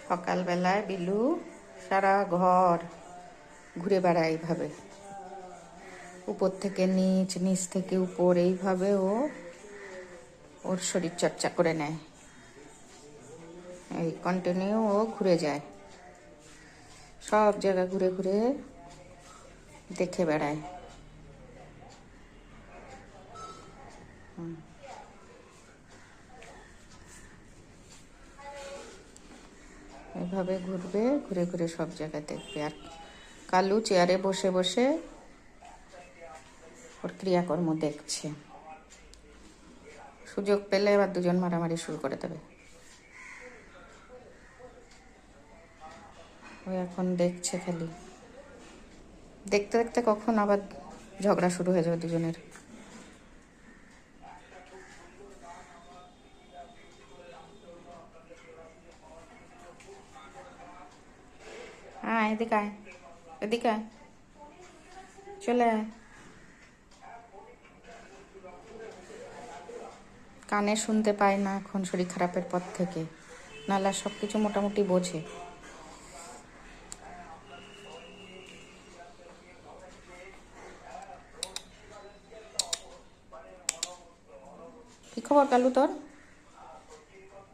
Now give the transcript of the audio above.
সকালবেলায় বিলু সারা ঘর ঘুরে বেড়ায় এইভাবে, উপর থেকে নিচ, নিচ থেকে উপর, এইভাবে ও ওর শরীর চর্চা করে নেয়। এই কন্টিনিউ ও ঘুরে যায়, সব জায়গা ঘুরে ঘুরে দেখে বেড়ায়। এভাবে ঘুরবে, ঘুরে ঘুরে সব জায়গা দেখবে। আর কালু চেয়ারে বসে বসে ওর ক্রিয়াকর্ম দেখছে। সুযোগ পেলে এবার দুজন মারামারি শুরু করে দেবে। ও এখন দেখছে খালি, দেখতে দেখতে কখন আবার ঝগড়া শুরু হয়ে যাবে দুজনের। হ্যাঁ, এদিকে আয়, এদিকে আয়, চলে আয়। কানে শুনতে পায় না এখন শরীর খারাপের পর থেকে, নাহলে সব কিছু মোটামুটি বোঝে। কি খবর কালু তোর?